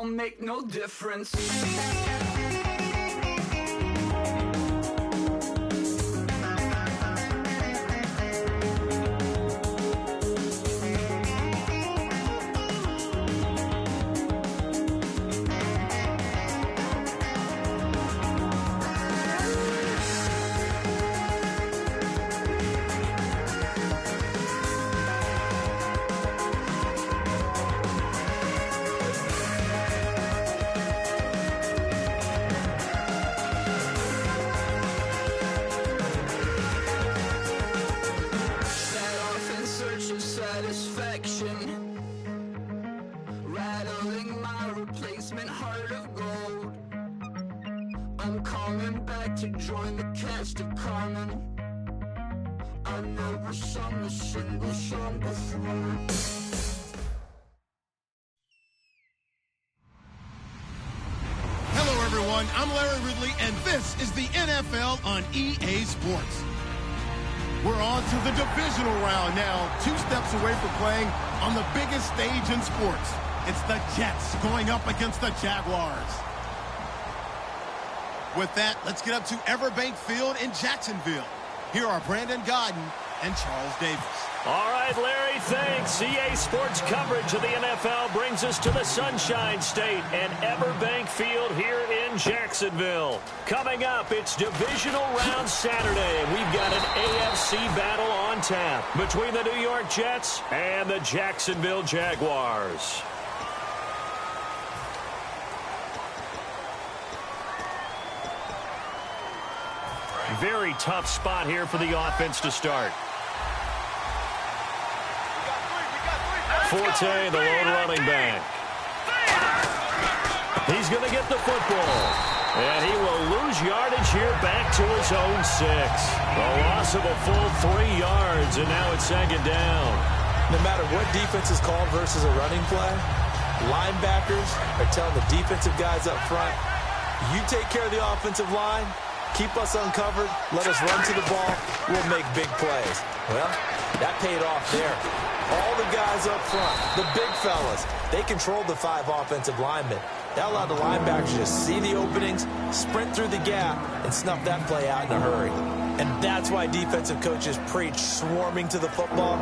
don't make no difference. Rattling my replacement heart of gold. I'm coming back to join the cast of Carmen. I never sung a single song before. Hello everyone, I'm Larry Ridley and this is the NFL on EA Sports. We're on to the divisional round now, 2 steps away from playing on the biggest stage in sports. It's the Jets going up against the Jaguars. With that, let's get up to Everbank Field in Jacksonville. Here are Brandon Godden and Charles Davis. All right, Larry, thanks. EA Sports coverage of the NFL brings us to the Sunshine State and Everbank Field here in Jacksonville. Coming up, it's Divisional Round Saturday. We've got an AFC battle on tap between the New York Jets and the Jacksonville Jaguars. Very tough spot here for the offense to start. Forte, the lone running back. He's going to get the football. And he will lose yardage here back to his own 6. A loss of a full 3 yards, and now it's 2nd down. No matter what defense is called versus a running play, linebackers are telling the defensive guys up front, you take care of the offensive line, keep us uncovered, let us run to the ball, we'll make big plays. Well, that paid off there. All the guys up front, the big fellas, they controlled the 5 offensive linemen. That allowed the linebackers to just see the openings, sprint through the gap, and snuff that play out in a hurry. And that's why defensive coaches preach swarming to the football.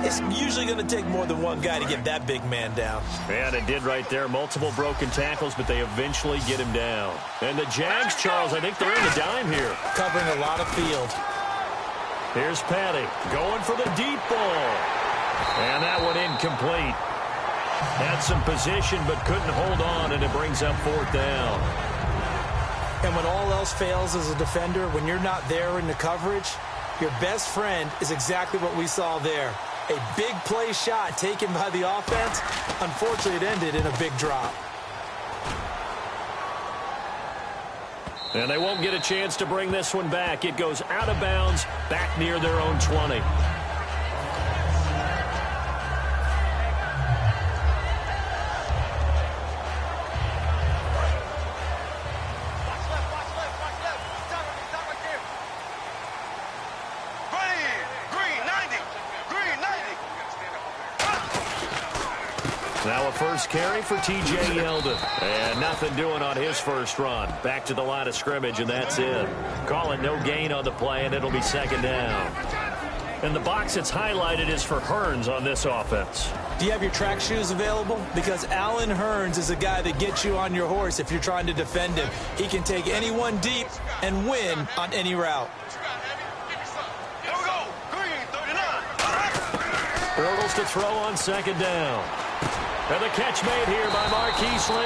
It's usually going to take more than one guy to get that big man down. And it did right there. Multiple broken tackles, but they eventually get him down. And the Jags, Charles, I think they're in the dime here. Covering a lot of field. Here's Patty going for the deep ball. And that one incomplete. Had some position, but couldn't hold on, and it brings up 4th down. And when all else fails as a defender, when you're not there in the coverage, your best friend is exactly what we saw there. A big play shot taken by the offense. Unfortunately, it ended in a big drop. And they won't get a chance to bring this one back. It goes out of bounds, back near their own 20. Now a first carry for T.J. Yeldon. And nothing doing on his first run. Back to the line of scrimmage, and that's it. Calling no gain on the play, and it'll be 2nd down. And the box that's highlighted is for Hearns on this offense. Do you have your track shoes available? Because Allen Hearns is a guy that gets you on your horse if you're trying to defend him. He can take anyone deep and win on any route. Bortles to throw on 2nd down. And the catch made here by Marquise Lee.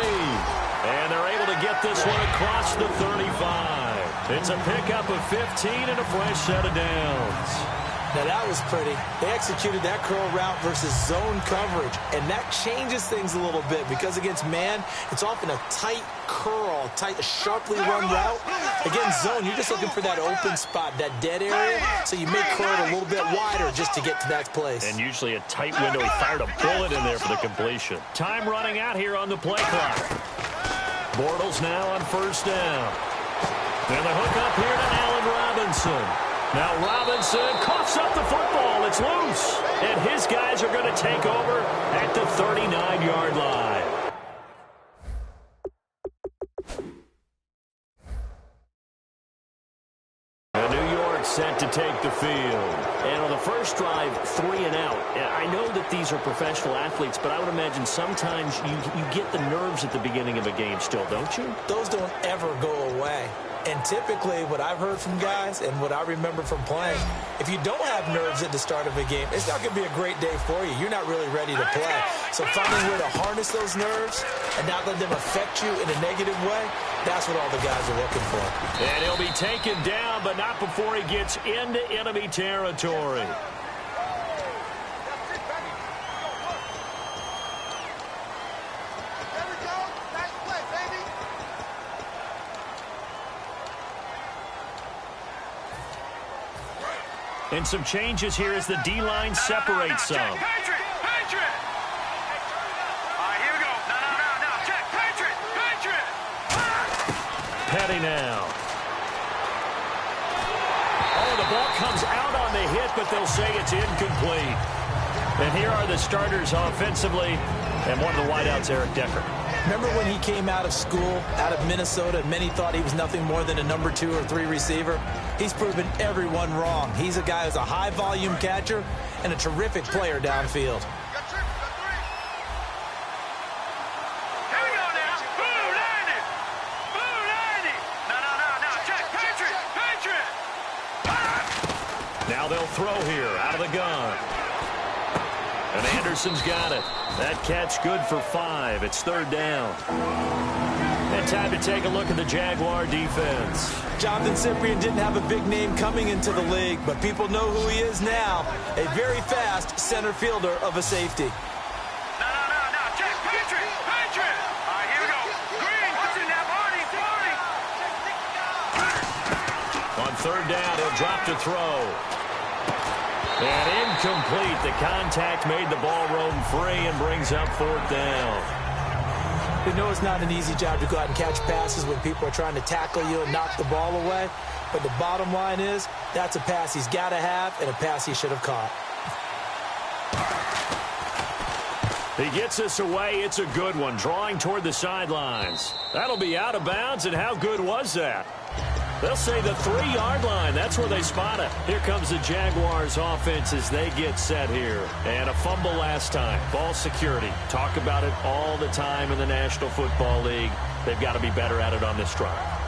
And they're able to get this one across the 35. It's a pickup of 15 and a fresh set of downs. Now that was pretty. They executed that curl route versus zone coverage, and that changes things a little bit because against man, it's often a tight curl, sharply run route. Against zone, you're just looking for that open spot, that dead area, so you may curl it a little bit wider just to get to that place. And usually a tight window. He fired a bullet in there for the completion. Time running out here on the play clock. Bortles now on 1st down. And the hook up here to Allen Robinson. Now Robinson coughs up the football. It's loose. And his guys are going to take over at the 39-yard line. set to take the field. And on the first drive, 3 and out. I know that these are professional athletes, but I would imagine sometimes you get the nerves at the beginning of a game still, don't you? Those don't ever go away. And typically, what I've heard from guys and what I remember from playing, if you don't have nerves at the start of a game, it's not going to be a great day for you. You're not really ready to play. So finding a way to harness those nerves and not let them affect you in a negative way, that's what all the guys are looking for. And he'll be taken down, but not before he gets into enemy territory. And some changes here as the D-line separates some. Check, Patriot! Patriot! All right, here we go. No. Check, Patriot! Patriot! Petty now. Oh, the ball comes out on the hit, but they'll say it's incomplete. And here are the starters offensively, and one of the wideouts, Eric Decker. Remember when he came out of school, out of Minnesota, and many thought he was nothing more than a number 2 or 3 receiver? He's proven everyone wrong. He's a guy who's a high-volume catcher and a terrific player downfield. Here we go now. Boo, 90! Boo, 90! No. Check, Patriot! Patriot! Now they'll throw here out of the gun. And Anderson's got it. That catch good for 5. It's 3rd down. And time to take a look at the Jaguar defense. Jonathan Cyprien didn't have a big name coming into the league, but people know who he is now. A very fast center fielder of a safety. No. Check, Patriot! Patriot! All right, here we go. Green, what's in that party? On 3rd down, he'll drop to throw. And incomplete. The contact made the ball roam free and brings up 4th down. You know it's not an easy job to go out and catch passes when people are trying to tackle you and knock the ball away. But the bottom line is, that's a pass he's got to have and a pass he should have caught. He gets us away. It's a good one. Drawing toward the sidelines. That'll be out of bounds, and how good was that? They'll say the 3-yard line. That's where they spot it. Here comes the Jaguars offense as they get set here. And a fumble last time. Ball security. Talk about it all the time in the National Football League. They've got to be better at it on this drive.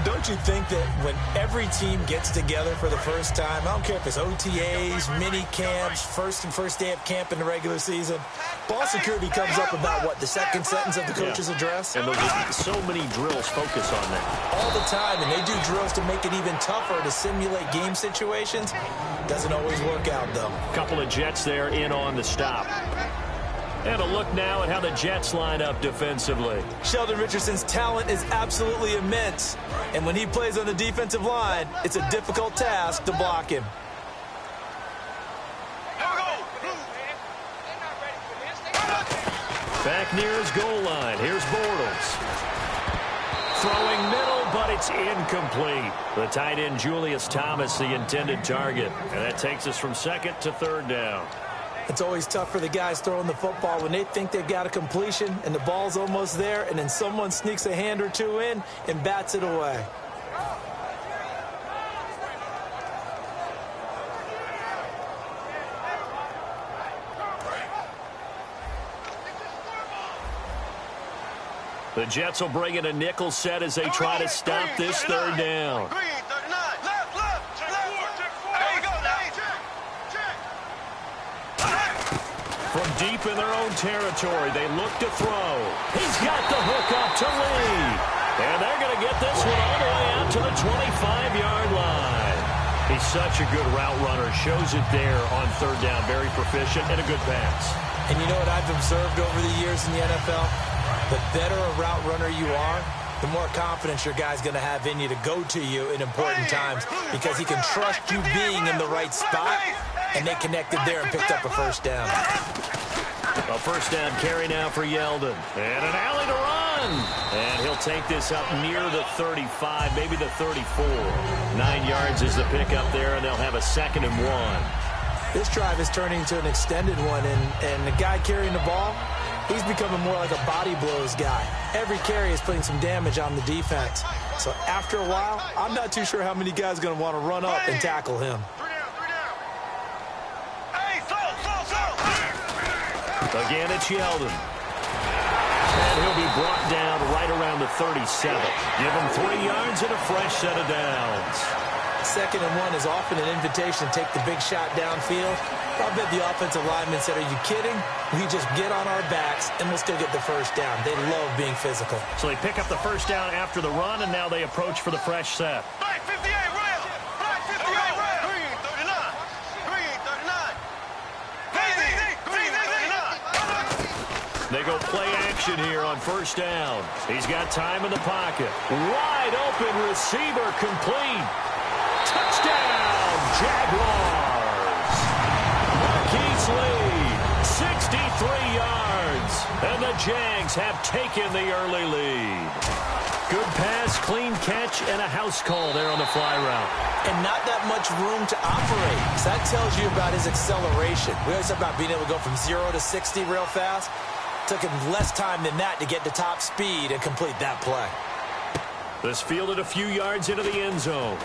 Don't you think that when every team gets together for the first time, I don't care if it's OTAs, mini camps, first day of camp in the regular season, ball security comes up about, what, the second sentence of the coach's address? And so many drills focus on that. All the time, and they do drills to make it even tougher to simulate game situations. Doesn't always work out, though. Couple of Jets there in on the stop. And a look now at how the Jets line up defensively. Sheldon Richardson's talent is absolutely immense. And when he plays on the defensive line, it's a difficult task to block him. Back near his goal line. Here's Bortles. Throwing middle, but it's incomplete. The tight end, Julius Thomas, the intended target. And that takes us from 2nd to 3rd down. It's always tough for the guys throwing the football when they think they've got a completion and the ball's almost there, and then someone sneaks a hand or two in and bats it away. The Jets will bring in a nickel set as they try to stop this 3rd down. From deep in their own territory, they look to throw. He's got the hook up to Lee. And they're going to get this one all the way out to the 25-yard line. He's such a good route runner. Shows it there on 3rd down. Very proficient and a good pass. And you know what I've observed over the years in the NFL? The better a route runner you are, the more confidence your guy's going to have in you to go to you in important times because he can trust you being in the right spot, and they connected there and picked up a 1st down. A 1st down carry now for Yeldon. And an alley to run. And he'll take this up near the 35, maybe the 34. 9 yards is the pickup there, and they'll have a 2nd and 1. This drive is turning into an extended one, and the guy carrying the ball, He's becoming more like a body blows guy. Every carry is putting some damage on the defense. So after a while, I'm not too sure how many guys are going to want to run up and tackle him. Again, it's Yeldon. And he'll be brought down right around the 37. Give him 3 yards and a fresh set of downs. 2nd and 1 is often an invitation to take the big shot downfield. I bet the offensive lineman said, are you kidding? We just get on our backs and we'll still get the first down. They love being physical. So they pick up the first down after the run, and now they approach for the fresh set. Flag 58, rail. Flag 58, rail. Green 39. Green 39. Green 39. They go play action here on first down. He's got time in the pocket. Wide open receiver complete. Touchdown, Jaguars. Marquise Lee, 63 yards. And the Jags have taken the early lead. Good pass, clean catch, and a house call there on the fly route. And not that much room to operate. So that tells you about his acceleration. We always talk about being able to go from 0 to 60 real fast. Took him less time than that to get to top speed and complete that play. This fielded a few yards into the end zone.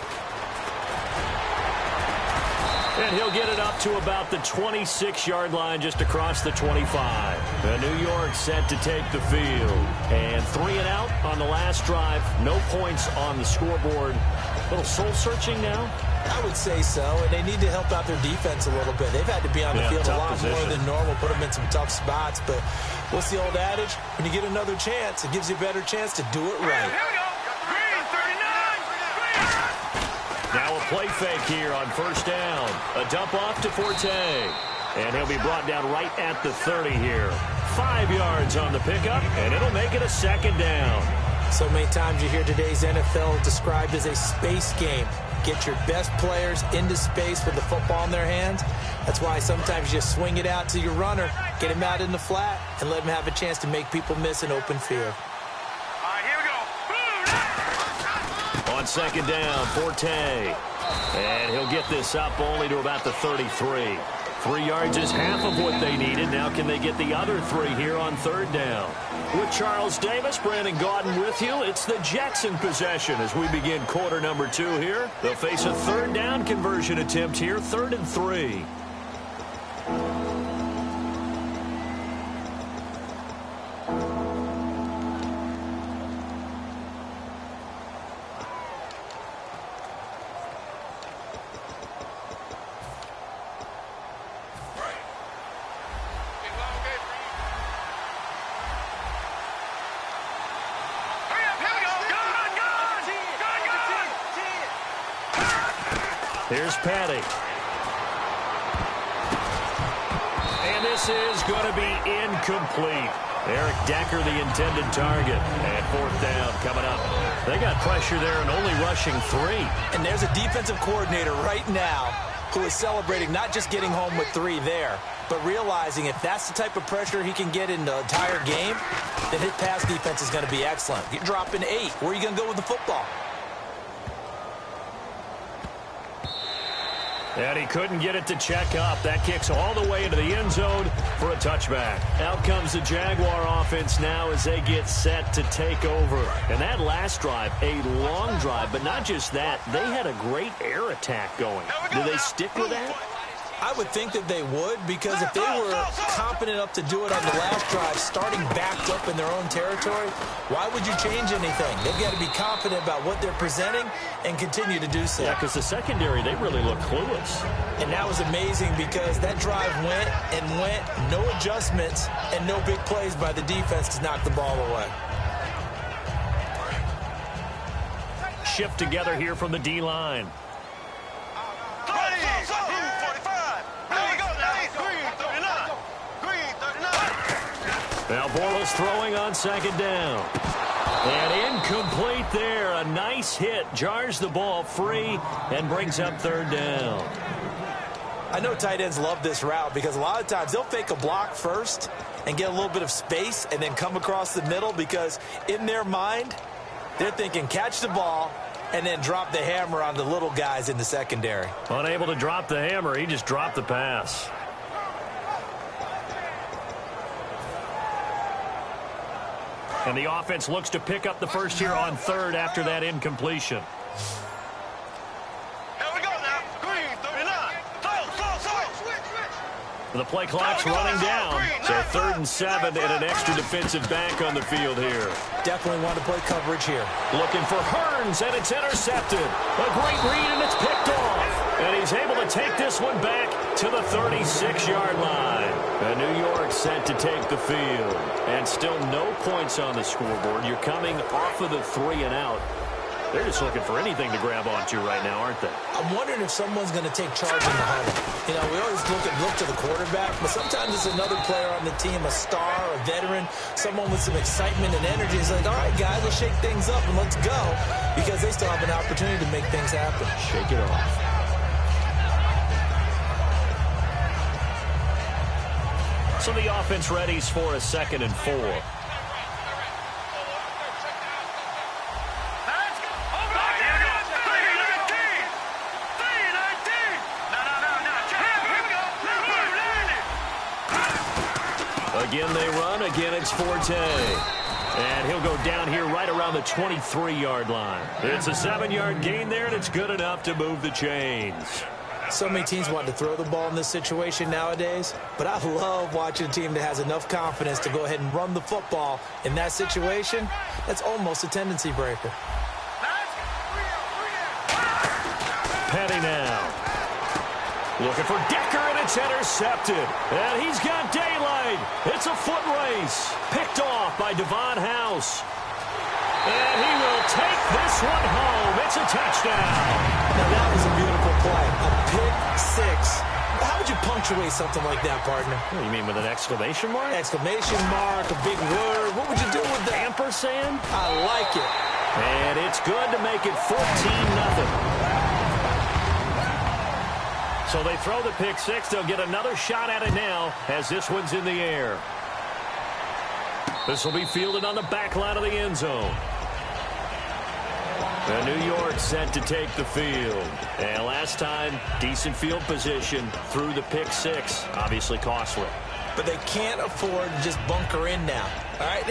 And he'll get it up to about the 26-yard line just across the 25. And New York set to take the field. And 3 and out on the last drive. No points on the scoreboard. A little soul-searching now? I would say so, and they need to help out their defense a little bit. They've had to be on the field a lot more than normal, put them in some tough spots. But what's the old adage? When you get another chance, it gives you a better chance to do it right. Here we go. Green 39. Now a play fake here on first down. A dump off to Forte. And he'll be brought down right at the 30 here. 5 yards on the pickup, and it'll make it a 2nd down. So many times you hear today's NFL described as a space game. Get your best players into space with the football in their hands. That's why sometimes you just swing it out to your runner, get him out in the flat, and let him have a chance to make people miss an open field. All right, here we go. On 2nd down, Forte. And he'll get this up only to about the 33. 3 yards is half of what they needed. Now can they get the other 3 here on 3rd down? With Charles Davis, Brandon Gaudin with you. It's the Jets in possession as we begin quarter number 2 here. They'll face a 3rd down conversion attempt here, 3rd and 3. Here's Patty. And this is going to be incomplete. Eric Decker, the intended target. And 4th down coming up. They got pressure there and only rushing 3. And there's a defensive coordinator right now who is celebrating not just getting home with 3 there, but realizing if that's the type of pressure he can get in the entire game, then his pass defense is going to be excellent. You're dropping 8. Where are you going to go with the football? And he couldn't get it to check up. That kicks all the way into the end zone for a touchback. Out comes the Jaguar offense now as they get set to take over. And that last drive, a long drive, but not just that. They had a great air attack going. Do they stick with that? I would think that they would, because if they were confident enough to do it on the last drive, starting backed up in their own territory, why would you change anything? They've got to be confident about what they're presenting and continue to do so. Yeah, because the secondary, they really look clueless. And that was amazing because that drive went and went, no adjustments and no big plays by the defense to knock the ball away. Shift together here from the D-line. Now Bortles throwing on 2nd down. And incomplete there. A nice hit. Jars the ball free and brings up 3rd down. I know tight ends love this route because a lot of times they'll fake a block first and get a little bit of space and then come across the middle, because in their mind, they're thinking catch the ball and then drop the hammer on the little guys in the secondary. Unable to drop the hammer, he just dropped the pass. And the offense looks to pick up the first here on third after that incompletion. Here we go now. Green, 39. The play clock's running down. So 3rd and 7 and an extra defensive back on the field here. Definitely want to play coverage here. Looking for Hearns, and it's intercepted. A great read, and it's picked off. And he's able to take this one back to the 36-yard line. And New York set to take the field. And still no points on the scoreboard. You're coming off of the 3-and-out. They're just looking for anything to grab onto right now, aren't they? I'm wondering if someone's going to take charge in the huddle. You know, we always look to the quarterback, but sometimes it's another player on the team, a star, a veteran, someone with some excitement and energy. It's like, all right, guys, let's shake things up and let's go, because they still have an opportunity to make things happen. Shake it off. So the offense readies for a 2nd and 4. Again, they run. Again, it's Forte. And he'll go down here right around the 23-yard line. It's a 7-yard gain there, and it's good enough to move the chains. So many teams want to throw the ball in this situation nowadays, but I love watching a team that has enough confidence to go ahead and run the football in that situation. That's almost a tendency breaker. Petty now. Looking for Decker, and it's intercepted. And he's got daylight. It's a foot race. Picked off by Devon House. And he will take this one home. It's a touchdown. Now, that was a beautiful play. A pick six. How would you punctuate something like that, partner? What do you mean, with an exclamation mark? Exclamation mark, a big word. What would you do with that? Ampersand? I like it. And it's good to make it 14-0. So they throw the pick six. They'll get another shot at it now as this one's in the air. This will be fielded on the back line of the end zone. And New York set to take the field. And last time, decent field position through the pick six. Obviously costly. But they can't afford to just bunker in now. All right,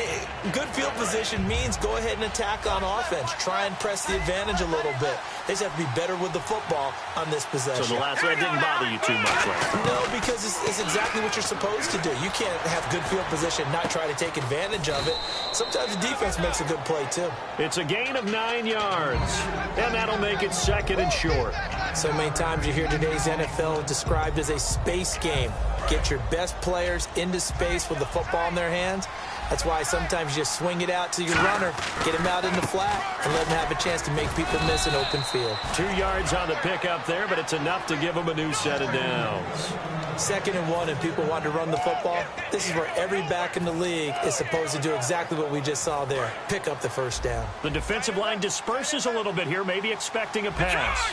good field position means go ahead and attack on offense. Try and press the advantage a little bit. They just have to be better with the football on this possession. So the last one didn't bother you too much, right? No, because it's exactly what you're supposed to do. You can't have good field position, not try to take advantage of it. Sometimes the defense makes a good play, too. It's a gain of 9 yards, and that'll make it 2nd and short. So many times you hear today's NFL described as a space game. Get your best players into space with the football in their hands. That's why sometimes you just swing it out to your runner, get him out in the flat, and let him have a chance to make people miss an open field. 2 yards on the pickup there, but it's enough to give him a new set of downs. 2nd and 1, and people want to run the football. This is where every back in the league is supposed to do exactly what we just saw there. Pick up the first down. The defensive line disperses a little bit here, maybe expecting a pass.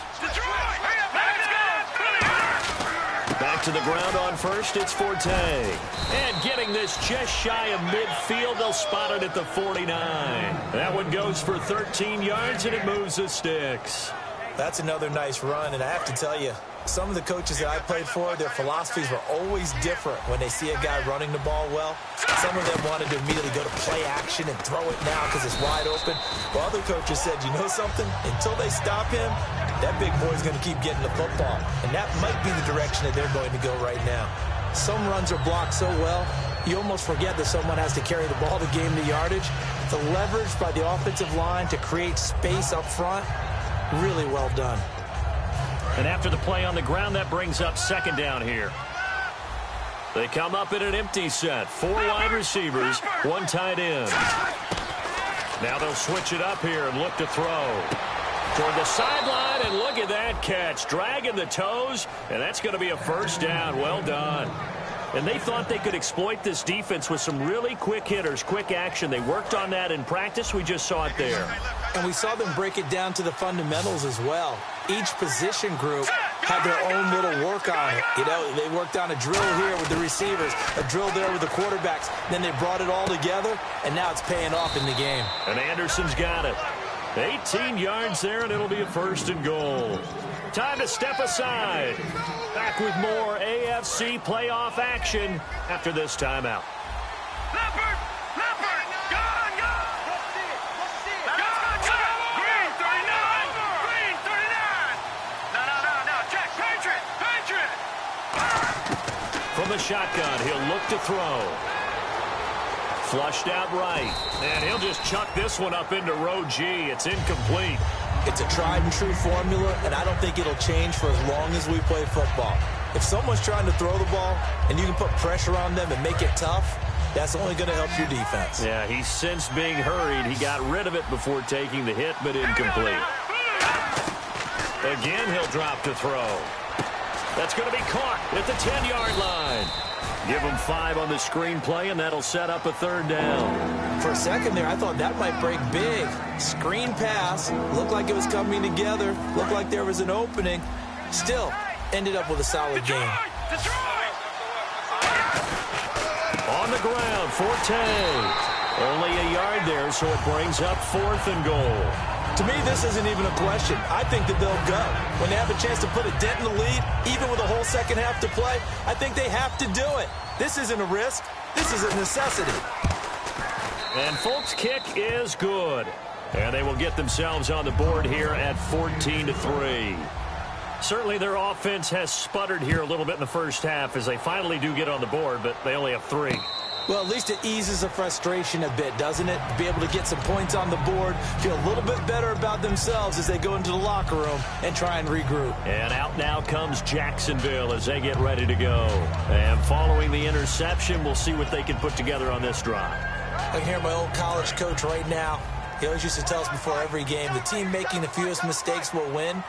Back to the ground on first, it's Forte. And getting this just shy of midfield, they'll spot it at the 49. That one goes for 13 yards, and it moves the sticks. That's another nice run, and I have to tell you, some of the coaches that I played for, their philosophies were always different when they see a guy running the ball well. Some of them wanted to immediately go to play action and throw it now because it's wide open. While other coaches said, you know something? Until they stop him, that big boy's going to keep getting the football. And that might be the direction that they're going to go right now. Some runs are blocked so well, you almost forget that someone has to carry the ball to gain the yardage. The leverage by the offensive line to create space up front, really well done. And after the play on the ground, that brings up 2nd down here. They come up in an empty set. 4 wide receivers, 1 tight end. Now they'll switch it up here and look to throw. Toward the sideline, and look at that catch. Dragging the toes, and that's going to be a first down. Well done. And they thought they could exploit this defense with some really quick hitters, quick action. They worked on that in practice. We just saw it there. And we saw them break it down to the fundamentals as well. Each position group had their own little work on it. You know, they worked on a drill here with the receivers, a drill there with the quarterbacks. Then they brought it all together, and now it's paying off in the game. And Anderson's got it. 18 yards there, and it'll be a 1st and goal. Time to step aside. Back with more AFC playoff action after this timeout. Leopard, go, go! From the shotgun, he'll look to throw. Flushed out right. And he'll just chuck this one up into row G. It's incomplete. It's a tried-and-true formula, and I don't think it'll change for as long as we play football. If someone's trying to throw the ball and you can put pressure on them and make it tough, that's only going to help your defense. Yeah, he's since being hurried. He got rid of it before taking the hit, but incomplete. Again, he'll drop to throw. That's going to be caught at the 10-yard line. Give him 5 on the screenplay, and that'll set up a 3rd down. For a second there, I thought that might break big. Screen pass. Looked like it was coming together. Looked like there was an opening. Still, ended up with a solid game. On the ground, Forte. Only a yard there, so it brings up 4th and goal. To me, this isn't even a question. I think that they'll go. When they have a chance to put a dent in the lead, even with a whole second half to play, I think they have to do it. This isn't a risk. This is a necessity. And Folk's kick is good. And they will get themselves on the board here at 14-3. Certainly their offense has sputtered here a little bit in the first half as they finally do get on the board, but they only have 3. Well, at least it eases the frustration a bit, doesn't it? To be able to get some points on the board, feel a little bit better about themselves as they go into the locker room and try and regroup. And out now comes Jacksonville as they get ready to go. And following the interception, we'll see what they can put together on this drive. I can hear my old college coach right now. He always used to tell us before every game, the team making the fewest mistakes will win.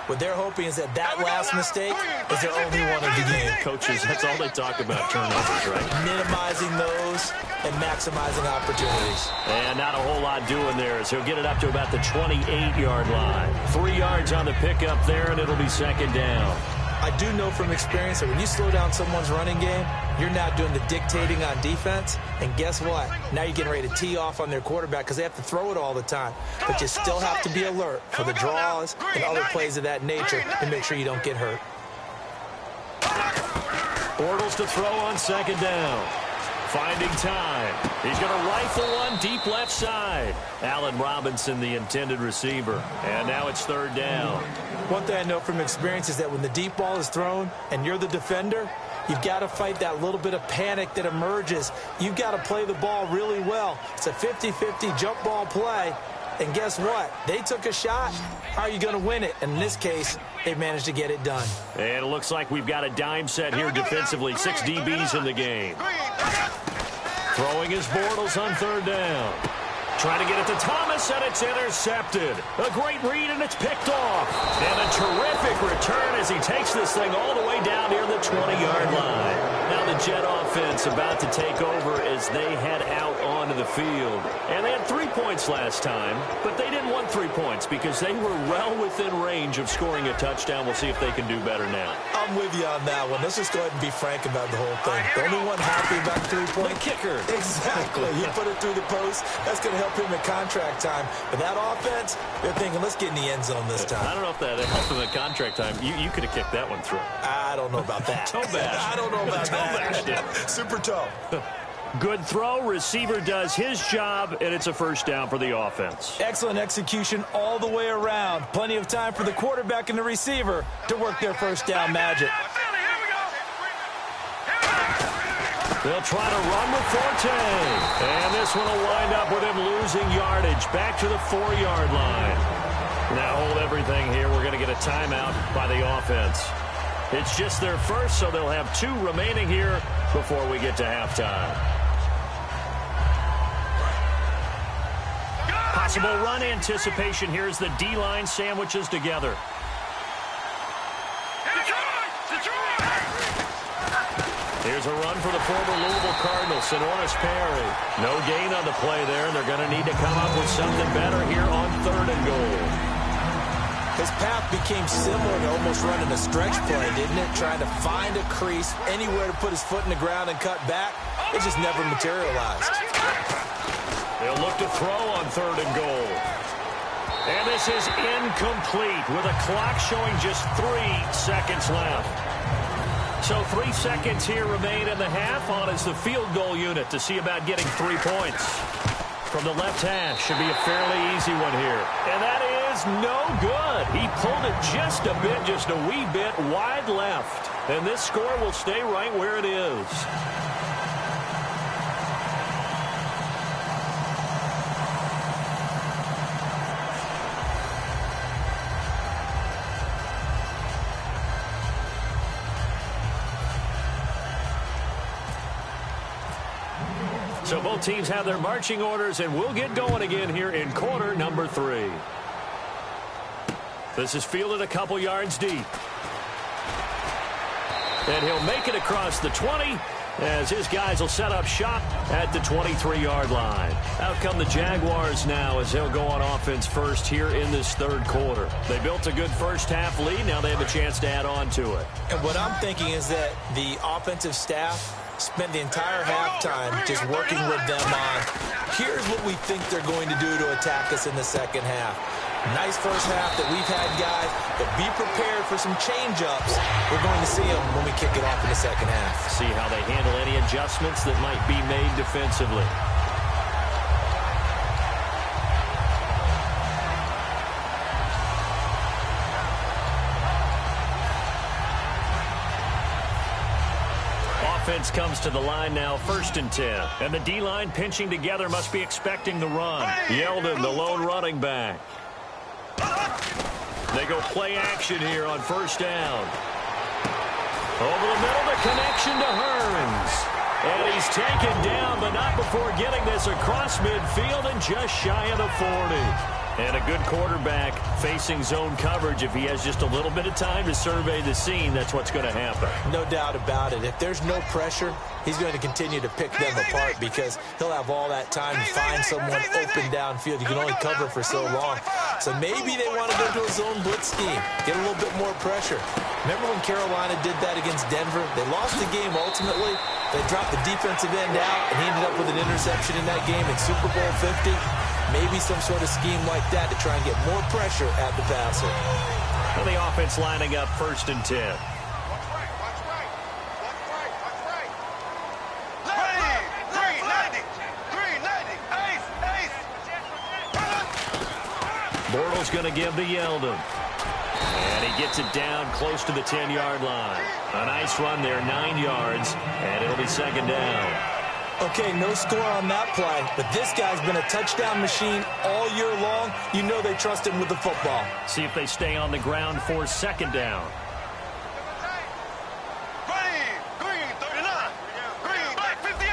What they're hoping is that last mistake is their only one of the game. Coaches, that's all they talk about, turnovers, right? Minimizing those and maximizing opportunities. And not a whole lot doing there, so he'll get it up to about the 28-yard line. 3 yards on the pickup there, and it'll be 2nd down. I do know from experience that when you slow down someone's running game, you're now doing the dictating on defense. And guess what? Now you're getting ready to tee off on their quarterback because they have to throw it all the time. But you still have to be alert for the draws and other plays of that nature to make sure you don't get hurt. Bortles to throw on 2nd down. Finding time. He's going to rifle one deep left side. Allen Robinson, the intended receiver. And now it's 3rd down. One thing I know from experience is that when the deep ball is thrown and you're the defender, you've got to fight that little bit of panic that emerges. You've got to play the ball really well. It's a 50-50 jump ball play. And guess what? They took a shot. How are you going to win it? And in this case, they managed to get it done. And it looks like we've got a dime set here defensively. 6 DBs in the game. Throwing his Bortles on 3rd down. Trying to get it to Thomas, and it's intercepted. A great read, and it's picked off. And a terrific return as he takes this thing all the way down near the 20-yard line. Now the Jet offense about to take over as they head out onto the field. And they had 3 points last time, but they didn't want 3 points because they were well within range of scoring a touchdown. We'll see if they can do better now. I'm with you on that one. Let's just go ahead and be frank about the whole thing. The only one happy about 3-point. The kicker. Exactly. You put it through the post. That's going to help him in contract time. But that offense, they're thinking, let's get in the end zone this time. I don't know if that helped him in contract time. You could have kicked that one through. I don't know about that. Toe bash. I don't know about toe that. Bashed Super toe. Good throw. Receiver does his job, and it's a 1st down for the offense. Excellent execution all the way around. Plenty of time for the quarterback and the receiver to work their 1st down magic. They'll try to run with Forte. And this one will wind up with him losing yardage. Back to the 4-yard line. Now hold everything here. We're going to get a timeout by the offense. It's just their first, so they'll have 2 remaining here before we get to halftime. Possible run anticipation here as the D-line sandwiches together. Here's a run for the former Louisville Cardinals, Sonoris Perry. No gain on the play there, and they're going to need to come up with something better here on 3rd and goal. His path became similar to almost running a stretch play, didn't it? Trying to find a crease, anywhere to put his foot in the ground and cut back. It just never materialized. They'll look to throw on 3rd and goal. And this is incomplete with a clock showing just 3 seconds left. So 3 seconds here remain in the half. On is the field goal unit to see about getting 3 points. From the left hash, should be a fairly easy one here. And that is no good. He pulled it just a bit, just a wee bit wide left. And this score will stay right where it is. So both teams have their marching orders, and we'll get going again here in quarter number 3. This is fielded a couple yards deep. And he'll make it across the 20 as his guys will set up shop at the 23-yard line. Out come the Jaguars now as they'll go on offense first here in this third quarter. They built a good first-half lead. Now they have a chance to add on to it. And what I'm thinking is that the offensive staff spent the entire halftime just working with them on, here's what we think they're going to do to attack us in the second half. Nice first half that we've had, guys, but be prepared for some change-ups. We're going to see them when we kick it off in the second half. See how they handle any adjustments that might be made defensively. Offense comes to the line now, 1st and 10. And the D-line pinching together must be expecting the run. Yeldon, the lone running back. They go play action here on 1st down. Over the middle, the connection to Hearns. And he's taken down, but not before getting this across midfield and just shy of the 40. And a good quarterback facing zone coverage. If he has just a little bit of time to survey the scene, that's what's going to happen. No doubt about it. If there's no pressure, he's going to continue to pick them apart because he'll have all that time to find someone open downfield. You can only cover for so long. So maybe they want to go to a zone blitz scheme, get a little bit more pressure. Remember when Carolina did that against Denver? They lost the game ultimately. They dropped the defensive end out, and he ended up with an interception in that game in Super Bowl 50. Maybe some sort of scheme like that to try and get more pressure at the passer. Well, the offense lining up 1st and 10. Bortles going to give to Yeldon. And he gets it down close to the 10-yard line. A nice run there, 9 yards, and it'll be 2nd down. Okay, no score on that play, but this guy's been a touchdown machine all year long. You know they trust him with the football. See if they stay on the ground for 2nd down. Green, 39. Green, back 58.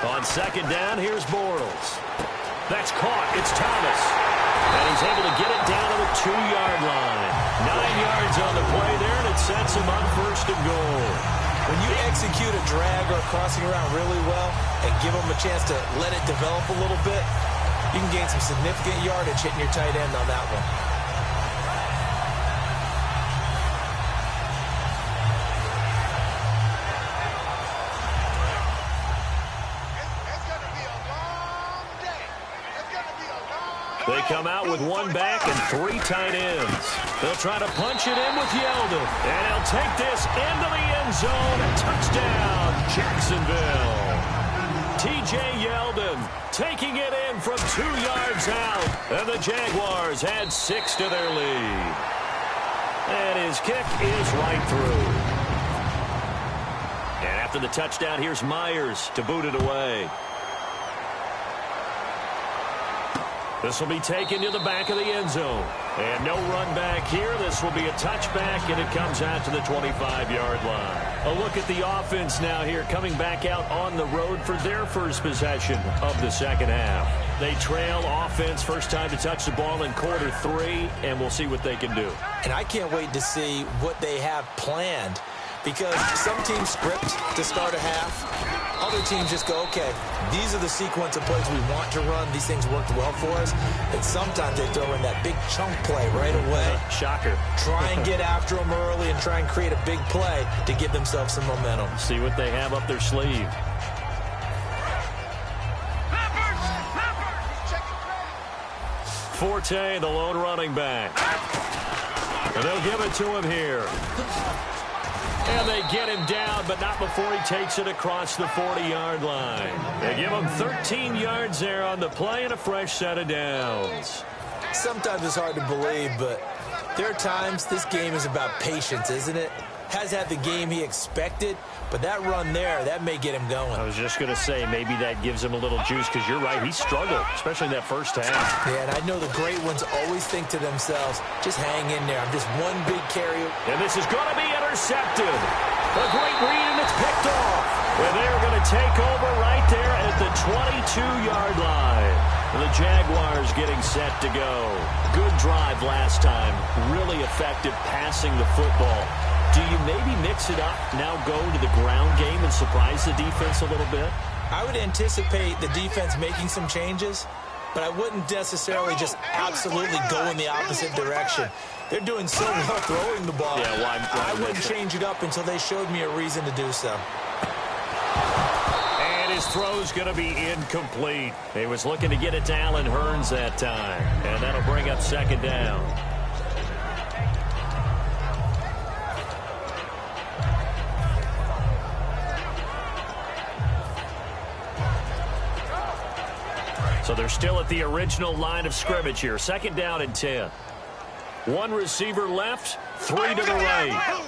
On 2nd down, here's Bortles. That's caught. It's Thomas. And he's able to get it down to the 2-yard line. 9 yards on the play there, and it sets him on 1st and goal. When you execute a drag or a crossing around really well and give them a chance to let it develop a little bit, you can gain some significant yardage hitting your tight end on that one. They come out with 1 back and 3 tight ends. They'll try to punch it in with Yeldon. And he'll take this into the end zone. Touchdown, Jacksonville. T.J. Yeldon taking it in from 2 yards out. And the Jaguars add 6 to their lead. And his kick is right through. And after the touchdown, here's Myers to boot it away. This will be taken to the back of the end zone. And no run back here. This will be a touchback, and it comes out to the 25-yard line. A look at the offense now here, coming back out on the road for their first possession of the second half. They trail offense, first time to touch the ball in quarter 3, and we'll see what they can do. And I can't wait to see what they have planned, because some teams script to start a half. Other teams just go, okay, these are the sequence of plays we want to run. These things worked well for us. And sometimes they throw in that big chunk play right away. Shocker. Try and get after them early and try and create a big play to give themselves some momentum. See what they have up their sleeve. Forte, the lone running back. And they'll give it to him here. And they get him down, but not before he takes it across the 40-yard line. They give him 13 yards there on the play and a fresh set of downs. Sometimes it's hard to believe, but there are times this game is about patience, isn't it? Has had the game he expected, but that run there, that may get him going. I was just going to say, maybe that gives him a little juice, because you're right, he struggled, especially in that first half. Yeah, and I know the great ones always think to themselves, just hang in there. I'm just one big carry. And this is going to be intercepted. A great read, and it's picked off. And they're going to take over right there at the 22-yard line. And the Jaguars getting set to go. Good drive last time. Really effective passing the football. Do you maybe mix it up, now go to the ground game and surprise the defense a little bit? I would anticipate the defense making some changes, but I wouldn't necessarily just absolutely go in the opposite direction. They're doing so well throwing the ball. Yeah, I wouldn't change it up until they showed me a reason to do so. And his throw's going to be incomplete. He was looking to get it to Allen Hurns that time, and that'll bring up second down. So they're still at the original line of scrimmage here. Second down and 10. One receiver left, three to the right.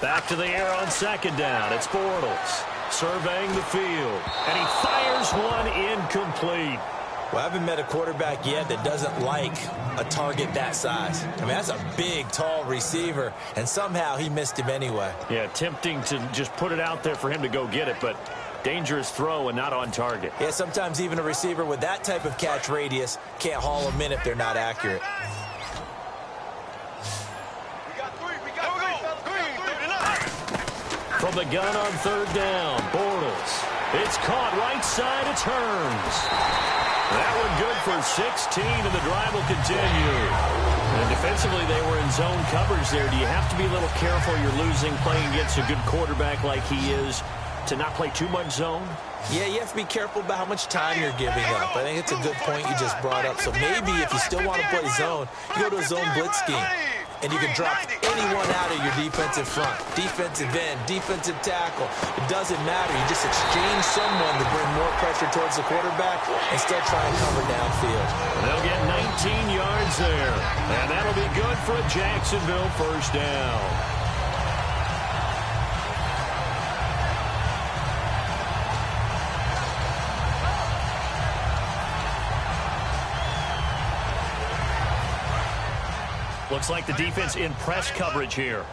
Back to the air on second down. It's Bortles surveying the field. And he fires one incomplete. Well, I haven't met a quarterback yet that doesn't like a target that size. I mean, that's a big, tall receiver, and somehow he missed him anyway. Yeah, tempting to just put it out there for him to go get it, but dangerous throw and not on target. Yeah, sometimes even a receiver with that type of catch radius can't haul them in if they're not accurate. From the gun on third down, Bortles. It's caught right side, it's Hurns. That one good for 16, and the drive will continue. And defensively, they were in zone coverage there. Do you have to be a little careful? You're losing, playing against a good quarterback like he is, to not play too much zone? Yeah, you have to be careful about how much time you're giving up. I think it's a good point you just brought up. So maybe if you still want to play zone, you go to a zone blitz scheme. And you can drop anyone out of your defensive front. Defensive end, defensive tackle. It doesn't matter. You just exchange someone to bring more pressure towards the quarterback and still try and cover downfield. They'll get 19 yards there. And that'll be good for a Jacksonville first down. Looks like the defense in press coverage here.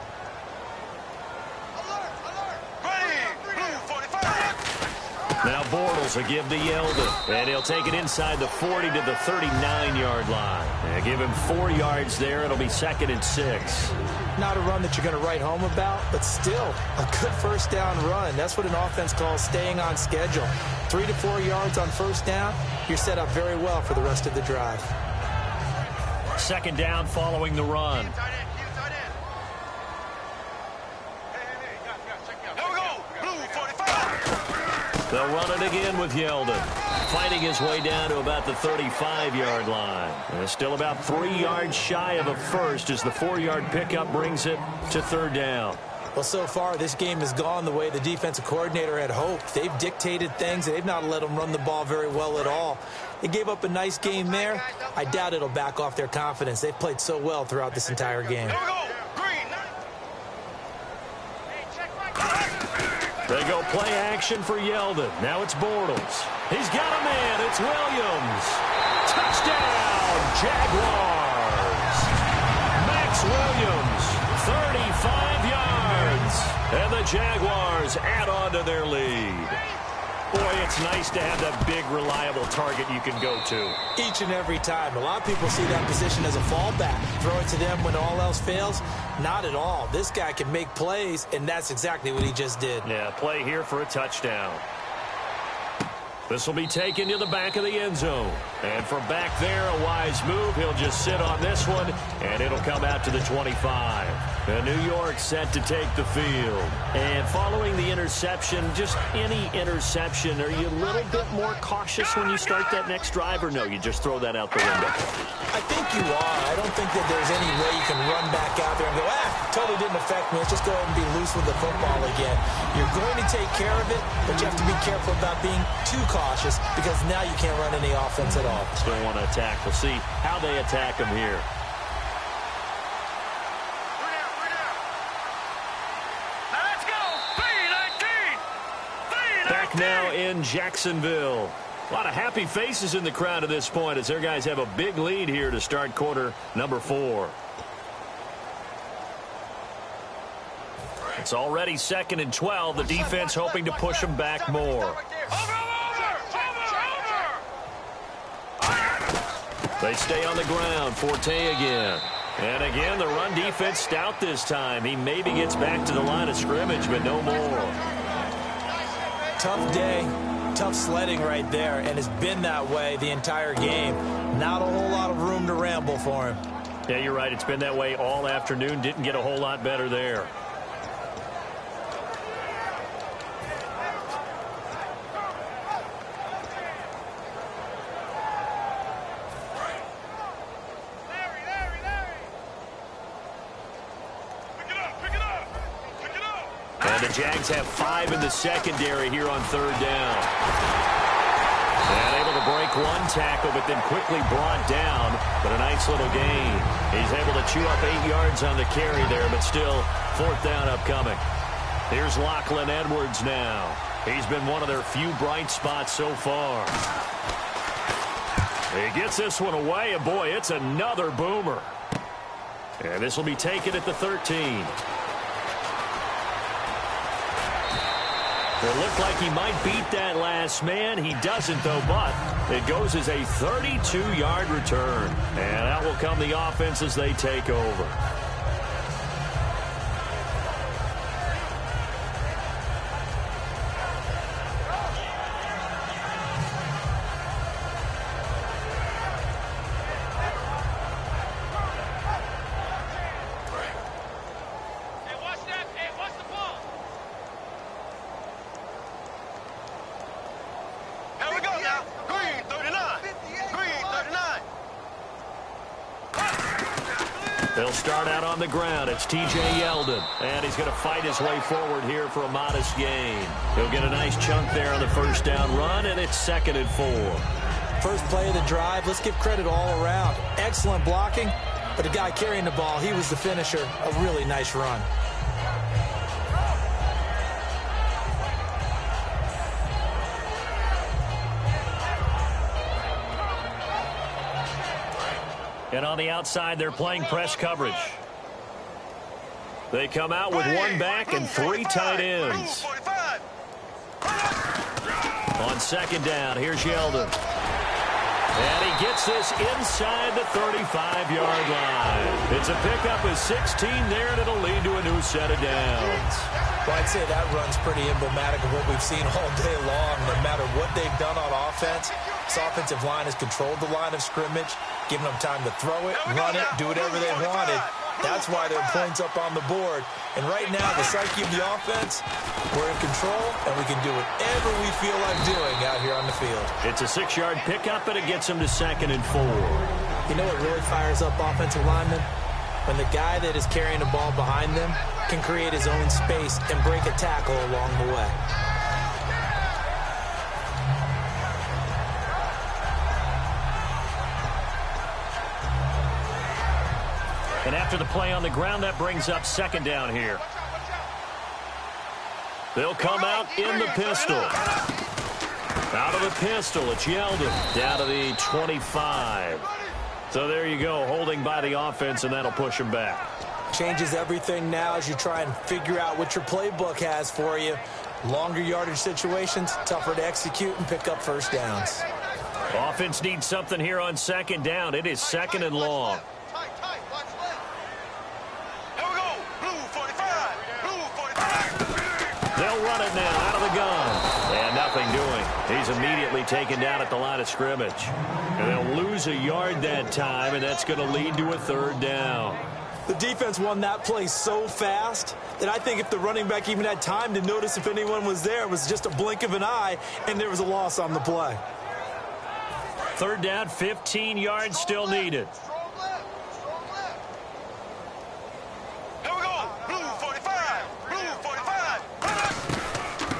Now Bortles will give to Yeldon, and he'll take it inside the 40 to the 39-yard line. And give him 4 yards there. It'll be 2nd and 6. Not a run that you're going to write home about, but still a good first down run. That's what an offense calls staying on schedule. 3 to 4 yards on first down, you're set up very well for the rest of the drive. Second down following the run. They'll run it again with Yeldon. Fighting his way down to about the 35-yard line. And still about 3 yards shy of a first as the 4-yard pickup brings it to third down. Well, so far, this game has gone the way the defensive coordinator had hoped. They've dictated things, and they've not let them run the ball very well at all. They gave up a nice game there. I doubt it'll back off their confidence. They've played so well throughout this entire game. They go play action for Yeldon. Now it's Bortles. He's got a man. It's Williams. Touchdown, Jaguars. Max Williams, 35 yards. And the Jaguars add on to their lead. Boy, it's nice to have that big, reliable target you can go to. Each and every time. A lot of people see that position as a fallback. Throw it to them when all else fails. Not at all. This guy can make plays, and that's exactly what he just did. Yeah, play here for a touchdown. This will be taken to the back of the end zone. And from back there, a wise move. He'll just sit on this one, and it'll come out to the 25. And New York set to take the field. And following the interception, just any interception, are you a little bit more cautious when you start that next drive, or no, you just throw that out the window? I think you are. I don't think that there's any way you can run back out there and go, totally didn't affect me. Let's just go ahead and be loose with the football again. You're going to take care of it, but you have to be careful about being too cautious because now you can't run any offense at all. Still want to attack. We'll see how they attack him here. Back now in Jacksonville. A lot of happy faces in the crowd at this point as their guys have a big lead here to start quarter number 4. It's already 2nd and 12. The defense hoping to push them back more. They stay on the ground. Forte again. And again, the run defense stout this time. He maybe gets back to the line of scrimmage, but no more. Tough day, tough sledding right there, and it's been that way the entire game. Not a whole lot of room to ramble for him. Yeah, you're right. It's been that way all afternoon. Didn't get a whole lot better there. And the Jags have 5 in the secondary here on 3rd down. And able to break one tackle, but then quickly brought down. But a nice little gain. He's able to chew up 8 yards on the carry there, but still 4th down upcoming. Here's Lachlan Edwards now. He's been one of their few bright spots so far. He gets this one away, and boy, it's another boomer. And this will be taken at the 13. It looked like he might beat that last man. He doesn't, though, but it goes as a 32-yard return. And out will come the offense as they take over. They'll start out on the ground. It's T.J. Yeldon, and he's going to fight his way forward here for a modest gain. He'll get a nice chunk there on the 1st down run, and it's 2nd and 4. First play of the drive, let's give credit all around. Excellent blocking, but the guy carrying the ball, he was the finisher. A really nice run. And on the outside, they're playing press coverage. They come out with 1 back and 3 tight ends. On 2nd down, here's Yeldon. And he gets this inside the 35-yard line. It's a pickup of 16 there, and it'll lead to a new set of downs. Well, I'd say that run's pretty emblematic of what we've seen all day long. No matter what they've done on offense, this offensive line has controlled the line of scrimmage, giving them time to throw it, run it, do whatever they wanted. That's why there are points up on the board. And right now, the psyche of the offense, we're in control, and we can do whatever we feel like doing out here on the field. It's a 6-yard pickup, and it gets them to 2nd and 4. You know what really fires up offensive linemen? When the guy that is carrying the ball behind them can create his own space and break a tackle along the way. And after the play on the ground, that brings up 2nd down here. They'll come out in the pistol. Out of the pistol, it's Yeldon down to the 25. So there you go, holding by the offense, and that'll push him back. Changes everything now as you try and figure out what your playbook has for you. Longer yardage situations, tougher to execute and pick up 1st downs. Offense needs something here on 2nd down. It is 2nd and long. They'll run it now out of the gun. And nothing doing. He's immediately taken down at the line of scrimmage. And they'll lose a yard that time, and that's going to lead to a 3rd down. The defense won that play so fast that I think if the running back even had time to notice if anyone was there, it was just a blink of an eye, and there was a loss on the play. 3rd down, 15 yards still needed. Here we go.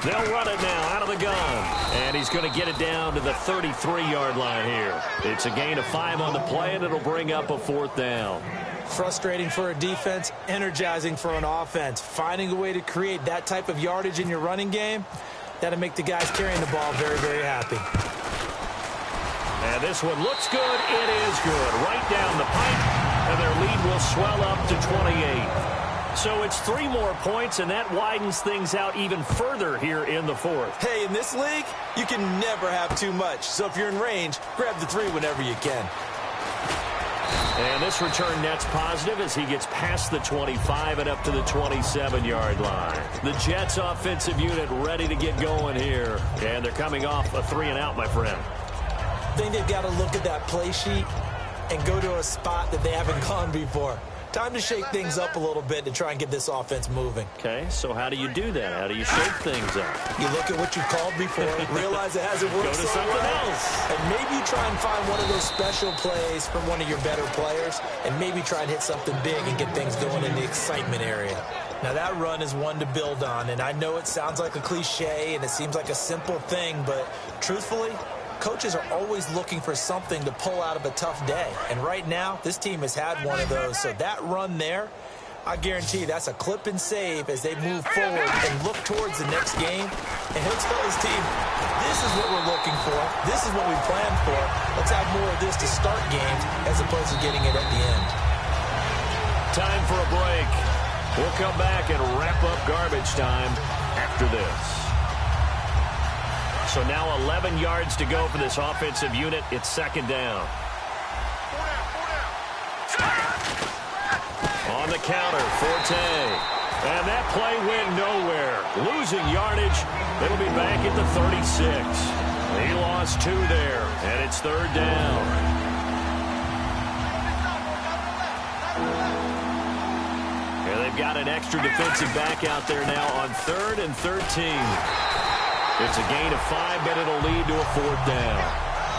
They'll run it now out of the gun. And he's going to get it down to the 33-yard line here. It's a gain of 5 on the play, and it'll bring up a 4th down. Frustrating for a defense, energizing for an offense. Finding a way to create that type of yardage in your running game, that'll make the guys carrying the ball very, very happy. And this one looks good. It is good. Right down the pipe, and their lead will swell up to 28. So it's 3 more points, and that widens things out even further here in the 4th. Hey, in this league, you can never have too much. So if you're in range, grab the 3 whenever you can. And this return net's positive as he gets past the 25 and up to the 27-yard line. The Jets offensive unit ready to get going here. And they're coming off a 3-and-out, my friend. I think they've got to look at that play sheet and go to a spot that they haven't gone before. Time to shake things up a little bit to try and get this offense moving. Okay, so how do you do that? How do you shake things up? You look at what you've called before, realize it hasn't worked Go to so something well, else. and maybe you try and find one of those special plays from one of your better players, and maybe try and hit something big and get things going in the excitement area. Now, that run is one to build on, and I know it sounds like a cliche, and it seems like a simple thing, but truthfully, coaches are always looking for something to pull out of a tough day. And right now, this team has had one of those. So that run there, I guarantee that's a clip and save as they move forward and look towards the next game. And he'll tell his team, this is what we're looking for. This is what we planned for. Let's have more of this to start games as opposed to getting it at the end. Time for a break. We'll come back and wrap up garbage time after this. So now 11 yards to go for this offensive unit. It's 2nd down. On the counter, Forte. And that play went nowhere. Losing yardage. It'll be back at the 36. He lost 2 there, and it's 3rd down. And they've got an extra defensive back out there now on 3rd and 13. It's a gain of 5, but it'll lead to a 4th down.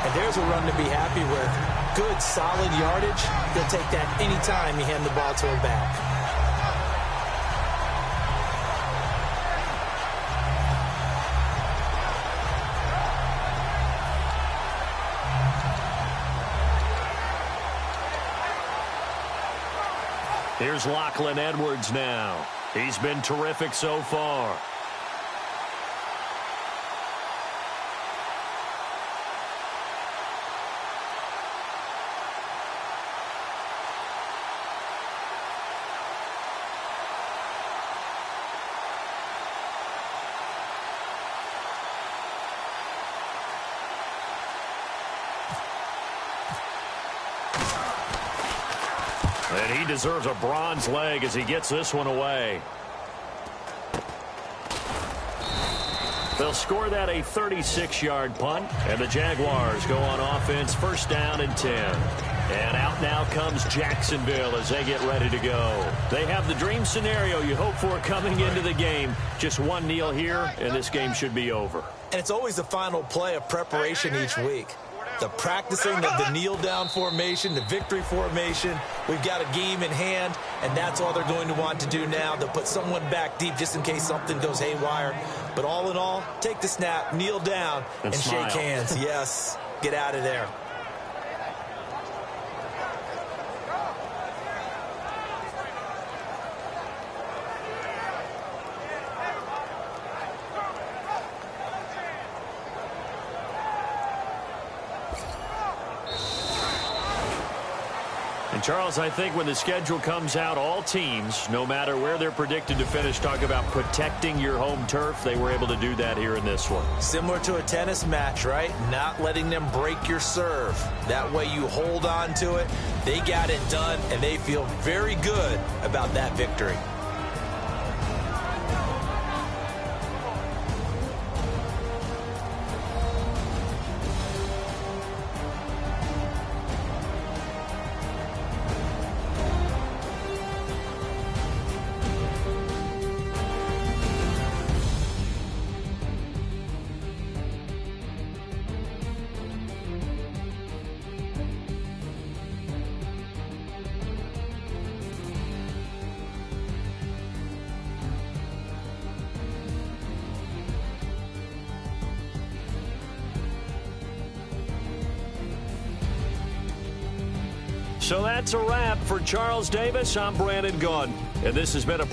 And there's a run to be happy with. Good, solid yardage. He'll take that anytime you hand the ball to him back. Here's Lachlan Edwards now. He's been terrific so far. And he deserves a bronze leg as he gets this one away. They'll score that a 36-yard punt, and the Jaguars go on offense, 1st down and 10. And out now comes Jacksonville as they get ready to go. They have the dream scenario you hope for coming into the game. Just one kneel here, and this game should be over. And it's always the final play of preparation each week. The practicing of the kneel-down formation, the victory formation. We've got a game in hand, and that's all they're going to want to do now. They'll put someone back deep just in case something goes haywire. But all in all, take the snap, kneel down, and smile. shake hands. Yes, get out of there. And Charles, I think when the schedule comes out, all teams, no matter where they're predicted to finish, talk about protecting your home turf. They were able to do that here in this one. Similar to a tennis match, right? Not letting them break your serve. That way you hold on to it. They got it done, and they feel very good about that victory. So that's a wrap for Charles Davis. I'm Brandon Gaudin, and this has been a